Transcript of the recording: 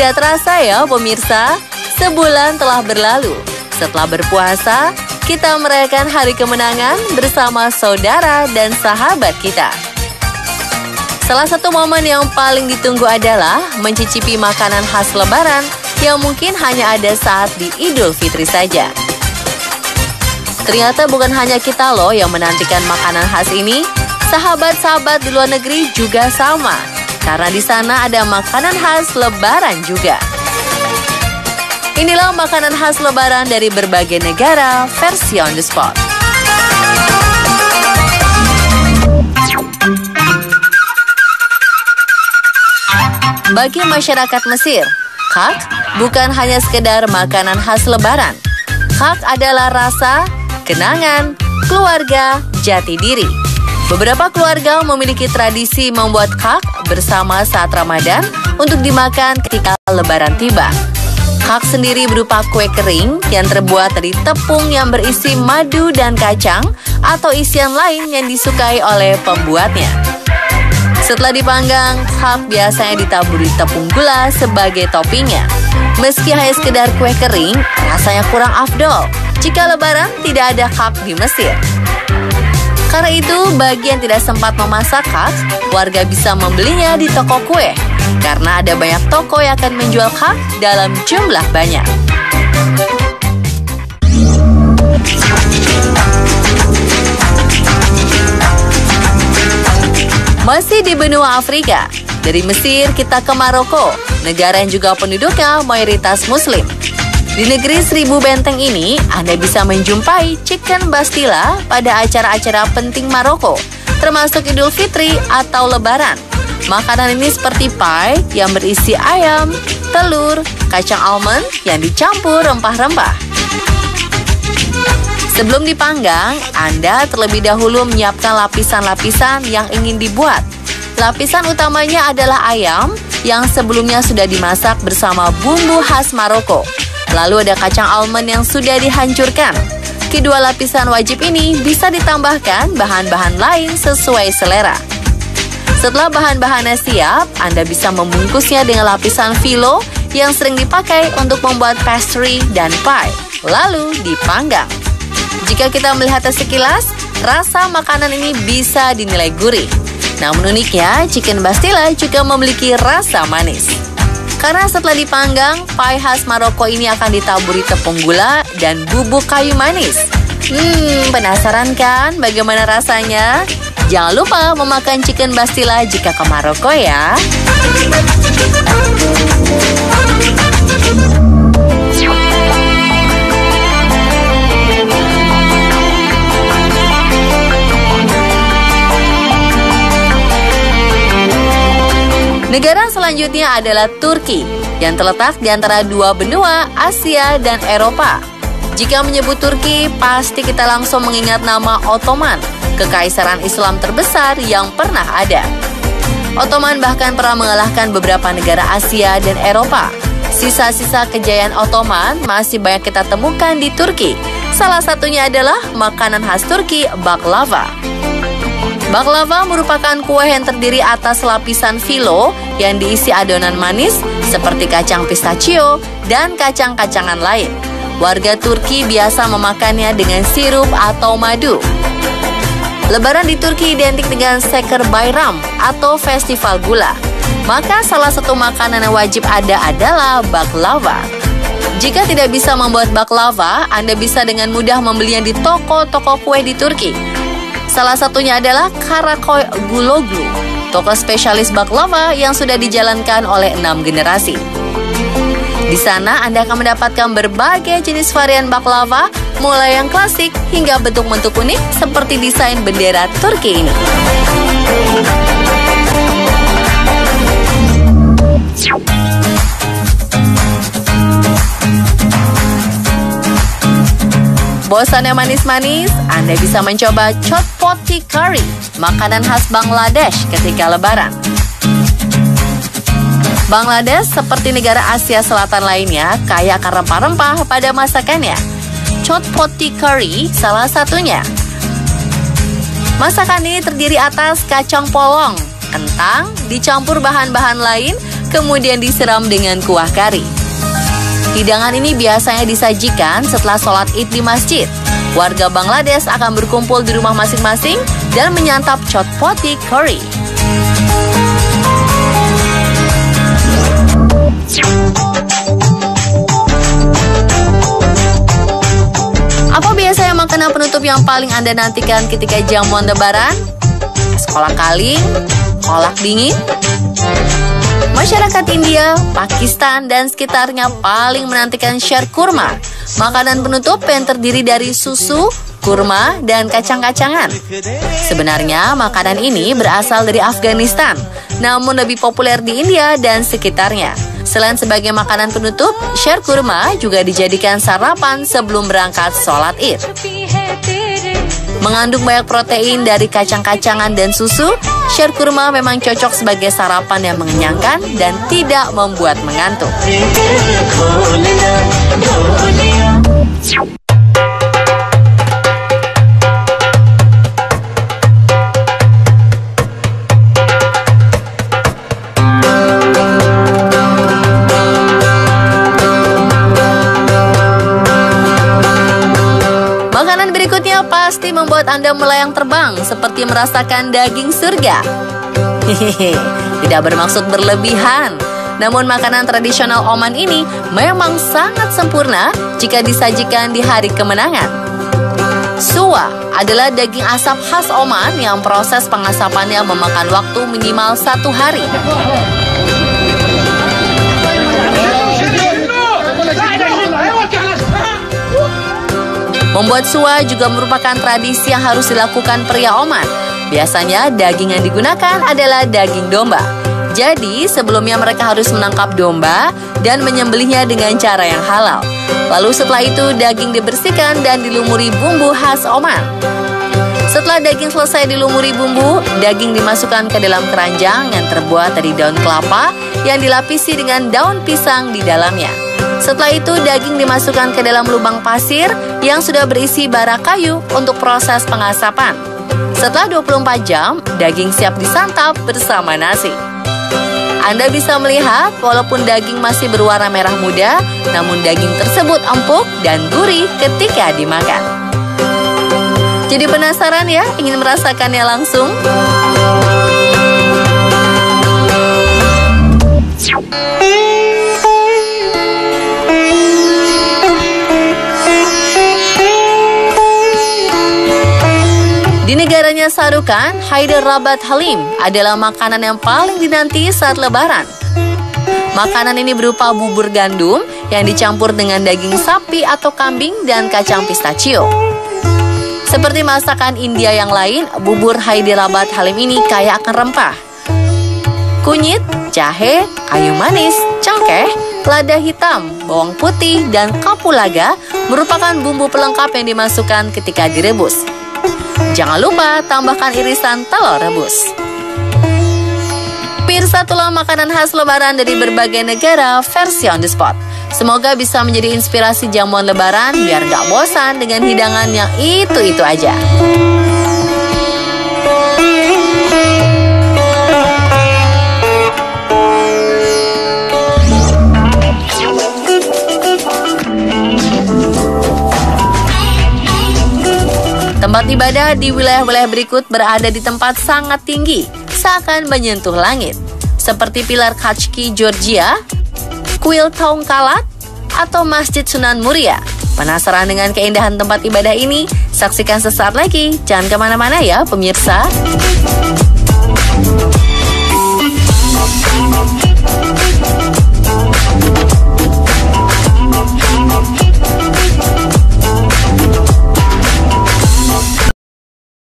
Tidak terasa ya pemirsa, sebulan telah berlalu. Setelah berpuasa, kita merayakan hari kemenangan bersama saudara dan sahabat kita. Salah satu momen yang paling ditunggu adalah mencicipi makanan khas Lebaran yang mungkin hanya ada saat di Idul Fitri saja. Ternyata bukan hanya kita loh yang menantikan makanan khas ini, sahabat-sahabat di luar negeri juga sama. Karena di sana ada makanan khas Lebaran juga. Inilah makanan khas Lebaran dari berbagai negara versi on the spot. Bagi masyarakat Mesir, kak bukan hanya sekedar makanan khas Lebaran. Kak adalah rasa, kenangan, keluarga, jati diri. Beberapa keluarga memiliki tradisi membuat kak bersama saat Ramadan untuk dimakan ketika Lebaran tiba. Kak sendiri berupa kue kering yang terbuat dari tepung yang berisi madu dan kacang atau isian lain yang disukai oleh pembuatnya. Setelah dipanggang, kak biasanya ditaburi tepung gula sebagai toppingnya. Meski hanya sekedar kue kering, rasanya kurang afdol jika Lebaran tidak ada kak di Mesir. Karena itu, bagi yang tidak sempat memasak kak, warga bisa membelinya di toko kue. Karena ada banyak toko yang akan menjual kak dalam jumlah banyak. Masih di benua Afrika, dari Mesir kita ke Maroko, negara yang juga penduduknya mayoritas Muslim. Di negeri 1000 benteng ini, Anda bisa menjumpai chicken bastila pada acara-acara penting Maroko, termasuk Idul Fitri atau Lebaran. Makanan ini seperti pie yang berisi ayam, telur, kacang almond yang dicampur rempah-rempah. Sebelum dipanggang, Anda terlebih dahulu menyiapkan lapisan-lapisan yang ingin dibuat. Lapisan utamanya adalah ayam yang sebelumnya sudah dimasak bersama bumbu khas Maroko. Lalu ada kacang almond yang sudah dihancurkan. Kedua lapisan wajib ini bisa ditambahkan bahan-bahan lain sesuai selera. Setelah bahan-bahannya siap, Anda bisa membungkusnya dengan lapisan filo yang sering dipakai untuk membuat pastry dan pie. Lalu dipanggang. Jika kita melihatnya sekilas, rasa makanan ini bisa dinilai gurih. Namun uniknya, chicken bastila juga memiliki rasa manis. Karena setelah dipanggang, pie khas Maroko ini akan ditaburi tepung gula dan bubuk kayu manis. Penasaran kan bagaimana rasanya? Jangan lupa memakan chicken bastila jika ke Maroko ya. Negara selanjutnya adalah Turki, yang terletak di antara dua benua Asia dan Eropa. Jika menyebut Turki, pasti kita langsung mengingat nama Ottoman, kekaisaran Islam terbesar yang pernah ada. Ottoman bahkan pernah mengalahkan beberapa negara Asia dan Eropa. Sisa-sisa kejayaan Ottoman masih banyak kita temukan di Turki. Salah satunya adalah makanan khas Turki, baklava. Baklava merupakan kue yang terdiri atas lapisan filo yang diisi adonan manis seperti kacang pistachio dan kacang-kacangan lain. Warga Turki biasa memakannya dengan sirup atau madu. Lebaran di Turki identik dengan Şeker Bayram atau festival gula. Maka salah satu makanan yang wajib ada adalah baklava. Jika tidak bisa membuat baklava, Anda bisa dengan mudah membelinya di toko-toko kue di Turki. Salah satunya adalah Karakoy Guloglu, toko spesialis baklava yang sudah dijalankan oleh 6 generasi. Di sana Anda akan mendapatkan berbagai jenis varian baklava, mulai yang klasik hingga bentuk-bentuk unik seperti desain bendera Turki ini. Bosannya manis-manis, Anda bisa mencoba chotpoti curry, makanan khas Bangladesh ketika Lebaran. Bangladesh seperti negara Asia Selatan lainnya kaya akan rempah-rempah pada masakannya. Chotpoti curry salah satunya. Masakan ini terdiri atas kacang polong, kentang, dicampur bahan-bahan lain, kemudian disiram dengan kuah kari. Hidangan ini biasanya disajikan setelah sholat Id di masjid. Warga Bangladesh akan berkumpul di rumah masing-masing dan menyantap chotpoti curry. Apa biasanya makanan penutup yang paling Anda nantikan ketika jamuan lebaran? Es kolak kaling, kolak dingin? Masyarakat India, Pakistan, dan sekitarnya paling menantikan sher kurma, makanan penutup yang terdiri dari susu, kurma, dan kacang-kacangan. Sebenarnya makanan ini berasal dari Afghanistan, namun lebih populer di India dan sekitarnya. Selain sebagai makanan penutup, sher kurma juga dijadikan sarapan sebelum berangkat sholat Id. Mengandung banyak protein dari kacang-kacangan dan susu, sher kurma memang cocok sebagai sarapan yang mengenyangkan dan tidak membuat mengantuk. Makanan berikutnya pasti membuat Anda melayang terbang seperti merasakan daging surga. Hehehe, tidak bermaksud berlebihan. Namun makanan tradisional Oman ini memang sangat sempurna jika disajikan di hari kemenangan. Suwa adalah daging asap khas Oman yang proses pengasapannya memakan waktu minimal 1 hari. Membuat suwa juga merupakan tradisi yang harus dilakukan pria Oman. Biasanya daging yang digunakan adalah daging domba. Jadi sebelumnya mereka harus menangkap domba dan menyembelihnya dengan cara yang halal. Lalu setelah itu daging dibersihkan dan dilumuri bumbu khas Oman. Setelah daging selesai dilumuri bumbu, daging dimasukkan ke dalam keranjang yang terbuat dari daun kelapa yang dilapisi dengan daun pisang di dalamnya. Setelah itu daging dimasukkan ke dalam lubang pasir yang sudah berisi bara kayu untuk proses pengasapan. Setelah 24 jam, daging siap disantap bersama nasi. Anda bisa melihat walaupun daging masih berwarna merah muda, namun daging tersebut empuk dan gurih ketika dimakan. Jadi penasaran ya, ingin merasakannya langsung? Di negaranya Sarukan, Hyderabad Halim adalah makanan yang paling dinanti saat Lebaran. Makanan ini berupa bubur gandum yang dicampur dengan daging sapi atau kambing dan kacang pistachio. Seperti masakan India yang lain, bubur Hyderabad Halim ini kaya akan rempah. Kunyit, jahe, kayu manis, cengkeh, lada hitam, bawang putih, dan kapulaga merupakan bumbu pelengkap yang dimasukkan ketika direbus. Jangan lupa tambahkan irisan telur rebus. Pemirsa, itulah makanan khas Lebaran dari berbagai negara versi on the spot. Semoga bisa menjadi inspirasi jamuan Lebaran biar gak bosan dengan hidangan yang itu-itu aja. Tempat ibadah di wilayah-wilayah berikut berada di tempat sangat tinggi, seakan menyentuh langit. Seperti pilar Khachki, Georgia, kuil Taung Kalat, atau Masjid Sunan Muria. Penasaran dengan keindahan tempat ibadah ini? Saksikan sesaat lagi. Jangan kemana-mana ya pemirsa.